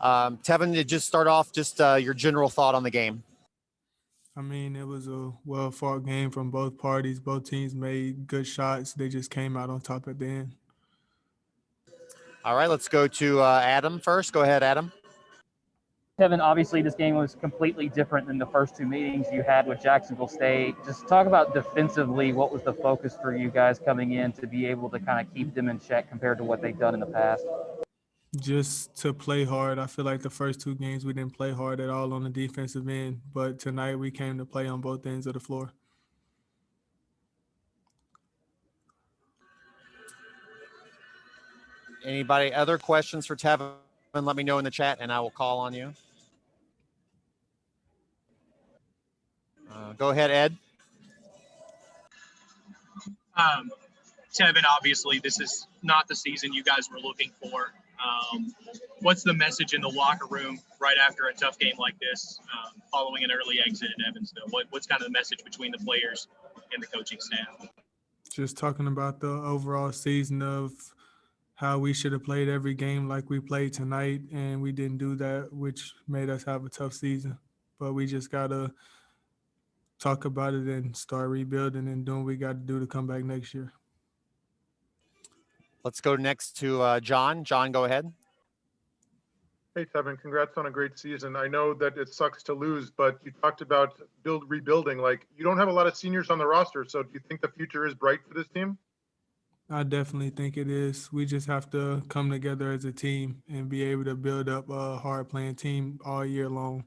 Tevin, to just start off, just your general thought on the game. I mean, it was a well-fought game from both parties. Both teams made good shots. They just came out on top at the end. All right, let's go to Adam first. Go ahead, Adam. Tevin, obviously this game was completely different than the first two meetings you had with Jacksonville State. Just talk about defensively, what was the focus for you guys coming in to be able to kind of keep them in check compared to what they've done in the past? Just to play hard. I feel like the first two games we didn't play hard at all on the defensive end, but tonight we came to play on both ends of the floor. Anybody other questions for Tevin? Let me know in the chat and I will call on you. Go ahead, Ed. Tevin, obviously this is not the season you guys were looking for. What's the message in the locker room right after a tough game like this, following an early exit in Evansville? What's kind of the message between the players and the coaching staff? Just talking about the overall season of how we should have played every game like we played tonight, and we didn't do that, which made us have a tough season. But we just got to talk about it and start rebuilding and doing what we got to do to come back next year. Let's go next to John. John, go ahead. Hey, Tevin, congrats on a great season. I know that it sucks to lose, but you talked about rebuilding. Like, you don't have a lot of seniors on the roster, so do you think the future is bright for this team? I definitely think it is. We just have to come together as a team and be able to build up a hard-playing team all year long.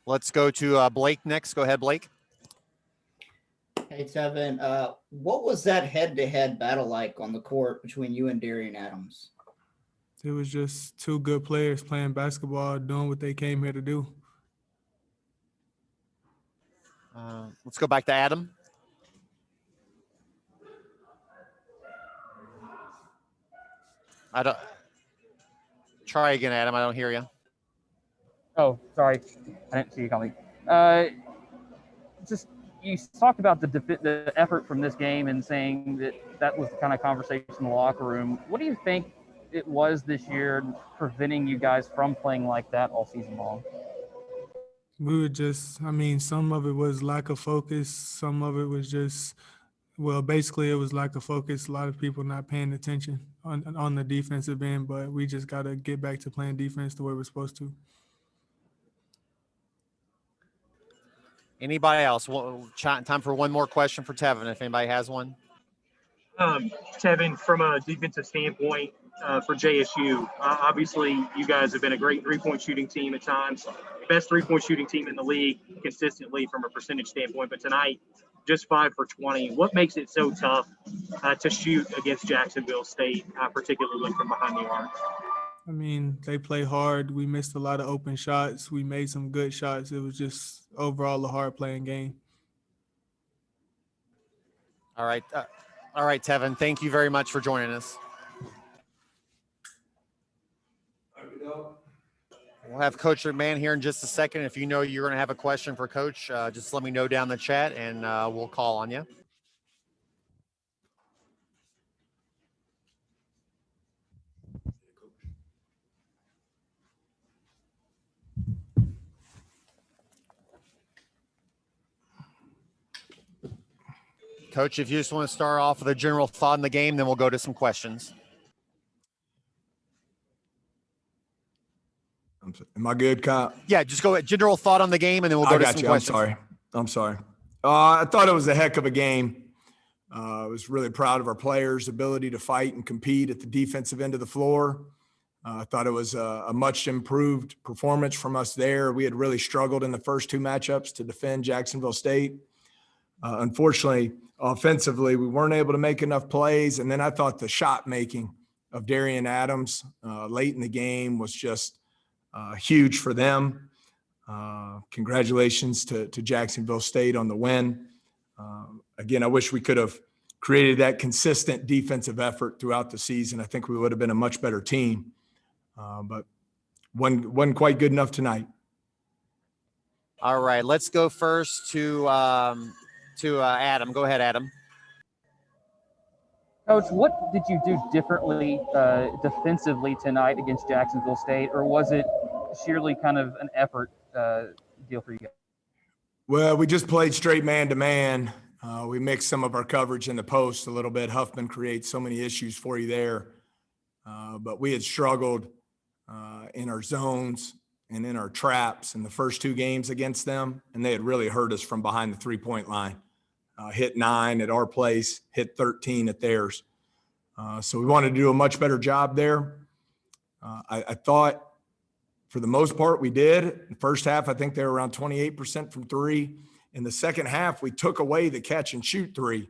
Let's go to Blake next. Go ahead, Blake. Hey, Tevin, what was that head-to-head battle like on the court between you and Darian Adams? It was just two good players playing basketball, doing what they came here to do. Let's go back to Adam. Try again, Adam. I don't hear you. Oh, sorry. I didn't see you calling. Just you talked about the effort from this game and saying that was the kind of conversation in the locker room. What do you think it was this year preventing you guys from playing like that all season long? We were just, I mean, some of it was lack of focus. Some of it was just, well, basically it was lack of focus. A lot of people not paying attention on the defensive end, but we just got to get back to playing defense the way we're supposed to. Anybody else? Time for one more question for Tevin, if anybody has one. Tevin, from a defensive standpoint for JSU, obviously you guys have been a great three-point shooting team at times, best three-point shooting team in the league consistently from a percentage standpoint, but tonight just 5 for 20. What makes it so tough to shoot against Jacksonville State, particularly from behind the arc? I mean, they play hard. We missed a lot of open shots. We made some good shots. It was just overall a hard-playing game. All right, Tevin. Thank you very much for joining us. We'll have Coach McMahon here in just a second. If you know you're going to have a question for Coach, just let me know down the chat, and we'll call on you. Coach, if you just want to start off with a general thought in the game, then we'll go to some questions. Am I good, Kyle? Yeah, just go ahead. General thought on the game, and then we'll go to some questions. I'm sorry. I thought it was a heck of a game. I was really proud of our players' ability to fight and compete at the defensive end of the floor. I thought it was a much improved performance from us there. We had really struggled in the first two matchups to defend Jacksonville State. Unfortunately, offensively, we weren't able to make enough plays. And then I thought the shot making of Darian Adams late in the game was just huge for them. Congratulations to Jacksonville State on the win. Again, I wish we could have created that consistent defensive effort throughout the season. I think we would have been a much better team, but wasn't quite good enough tonight. All right, let's go first to Adam. Go ahead, Adam. Coach, what did you do differently defensively tonight against Jacksonville State, or was it sheerly kind of an effort deal for you guys? Well, we just played straight man-to-man. We mixed some of our coverage in the post a little bit. Huffman creates so many issues for you there. But we had struggled in our zones and in our traps in the first 2 games against them, and they had really hurt us from behind the three-point line. Hit 9 at our place, hit 13 at theirs. So we wanted to do a much better job there. I thought for the most part we did. In the first half, I think they were around 28% from 3. In the second half, we took away the catch and shoot 3.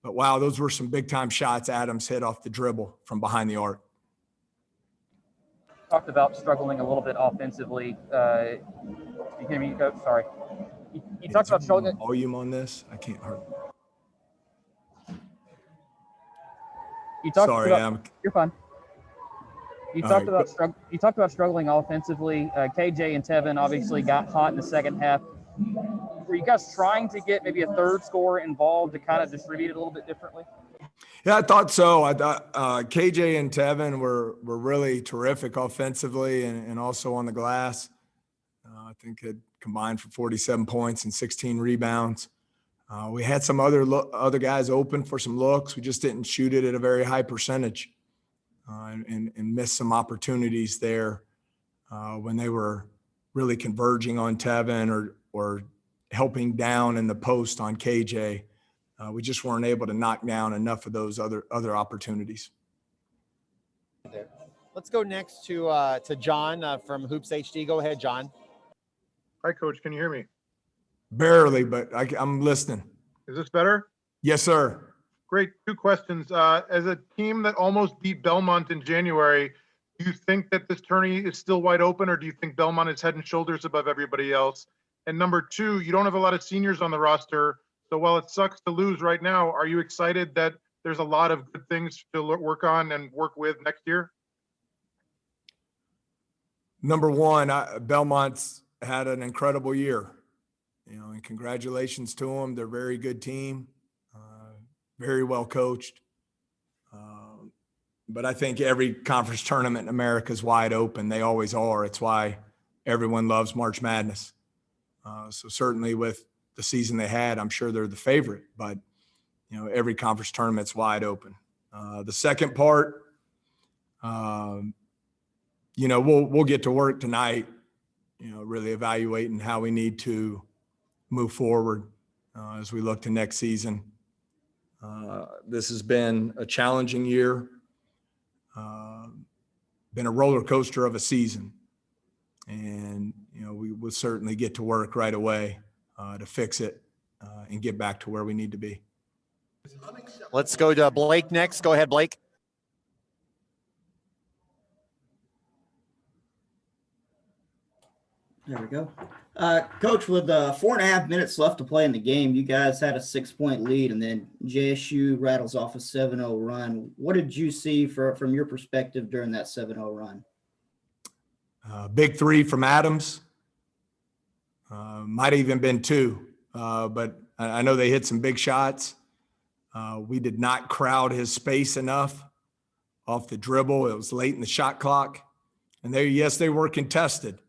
But wow, those were some big time shots Adams hit off the dribble from behind the arc. Talked about struggling a little bit offensively. You hear me, Coach? Sorry. You talked about struggling. Volume on this? I can't hardly. Sorry, you're fine. You talked about struggling offensively. KJ and Tevin obviously got hot in the second half. Were you guys trying to get maybe a third scorer involved to kind of distribute it a little bit differently? Yeah, I thought so. I thought KJ and Tevin were really terrific offensively and also on the glass. I think it combined for 47 points and 16 rebounds. We had some other guys open for some looks. We just didn't shoot it at a very high percentage and missed some opportunities there when they were really converging on Tevin or helping down in the post on KJ. We just weren't able to knock down enough of those other opportunities. Let's go next to John from Hoops HD. Go ahead, John. Hi, Coach. Can you hear me? Barely, but I'm listening. Is this better? Yes, sir. Great. 2 questions. As a team that almost beat Belmont in January, do you think that this tourney is still wide open, or do you think Belmont is head and shoulders above everybody else? And number 2, you don't have a lot of seniors on the roster. So while it sucks to lose right now, are you excited that there's a lot of good things to work on and work with next year? Number 1, Belmont's had an incredible year, and congratulations to them. They're a very good team, very well coached. But I think every conference tournament in America is wide open. They always are. It's why everyone loves March Madness. So certainly with the season they had, I'm sure they're the favorite, but every conference tournament's wide open. The second part, we'll get to work tonight, really evaluating how we need to move forward as we look to next season. This has been a challenging year, been a roller coaster of a season. And, we will certainly get to work right away to fix it and get back to where we need to be. Let's go to Blake next. Go ahead, Blake. There we go. Coach, with 4.5 minutes left to play in the game, you guys had a 6-point lead, and then JSU rattles off a 7-0 run. What did you see from your perspective during that 7-0 run? Big 3 from Adams. Might have even been 2, but I know they hit some big shots. We did not crowd his space enough off the dribble. It was late in the shot clock. And they were contested.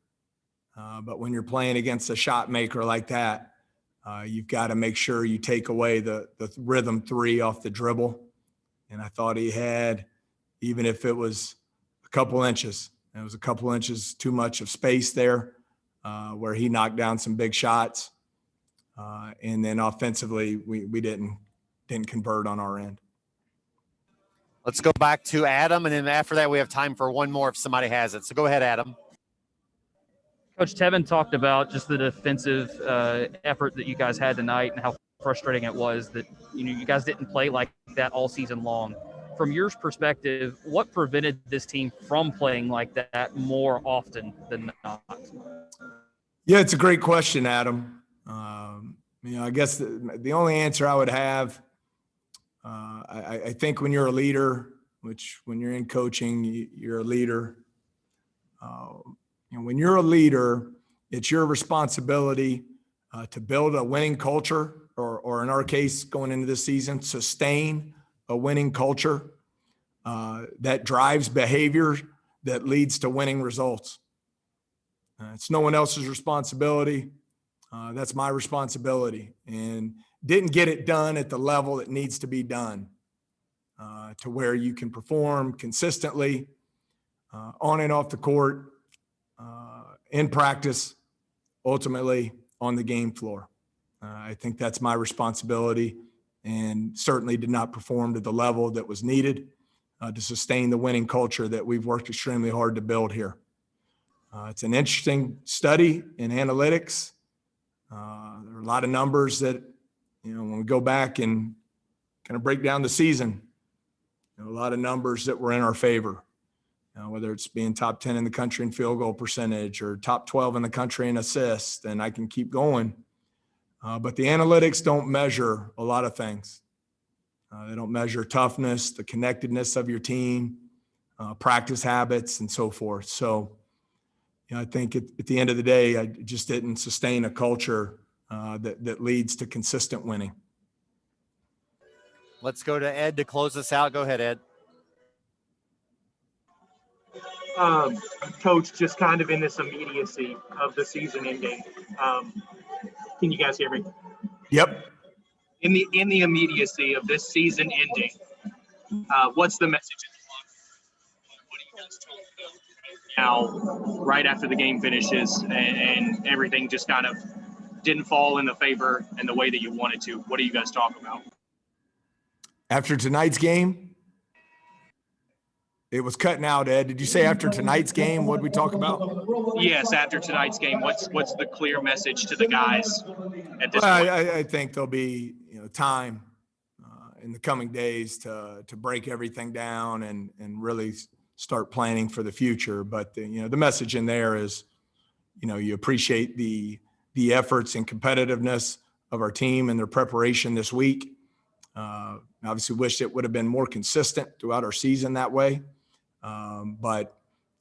But when you're playing against a shot maker like that, you've got to make sure you take away the rhythm 3 off the dribble. And I thought he had, even if it was a couple inches, it was a couple inches too much of space there where he knocked down some big shots. And then offensively, we didn't convert on our end. Let's go back to Adam, and then after that, we have time for one more if somebody has it. So go ahead, Adam. Coach Tevin talked about just the defensive effort that you guys had tonight and how frustrating it was that you guys didn't play like that all season long. From your perspective, what prevented this team from playing like that more often than not? Yeah, it's a great question, Adam. I guess the only answer I would have, I think when you're a leader, which when you're in coaching, you're a leader. When you're a leader, it's your responsibility to build a winning culture, or in our case, going into this season, sustain a winning culture that drives behavior that leads to winning results. It's no one else's responsibility. That's my responsibility, and didn't get it done at the level that needs to be done to where you can perform consistently on and off the court, in practice, ultimately on the game floor. I think that's my responsibility, and certainly did not perform to the level that was needed to sustain the winning culture that we've worked extremely hard to build here. It's an interesting study in analytics. There are a lot of numbers that, when we go back and kind of break down the season, a lot of numbers that were in our favor, whether it's being top 10 in the country in field goal percentage or top 12 in the country in assists, and I can keep going. But the analytics don't measure a lot of things. They don't measure toughness, the connectedness of your team, practice habits, and so forth. So, I think at the end of the day, I just didn't sustain a culture that leads to consistent winning. Let's go to Ed to close this out. Go ahead, Ed. Coach, just kind of in this immediacy of the season ending. Can you guys hear me? Yep. In the immediacy of this season ending, what's the message in the locker room? What are you guys talking about now, right after the game finishes and everything just kind of didn't fall in the favor and the way that you wanted to? What do you guys talk about? After tonight's game, it was cutting out, Ed. Did you say after tonight's game, what did we talk about? Yes, after tonight's game, what's the clear message to the guys at this point? I think there'll be time in the coming days to break everything down and really start planning for the future. But the message in there is, you appreciate the efforts and competitiveness of our team and their preparation this week. Obviously wish it would have been more consistent throughout our season that way. But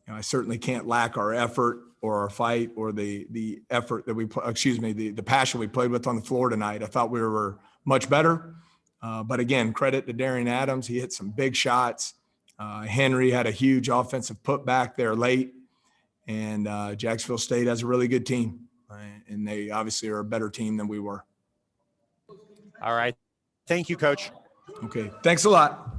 I certainly can't lack our effort or our fight or the effort that the passion we played with on the floor tonight. I thought we were much better. But again, credit to Darian Adams. He hit some big shots. Henry had a huge offensive putback there late. And Jacksonville State has a really good team. And they obviously are a better team than we were. All right. Thank you, Coach. Okay. Thanks a lot.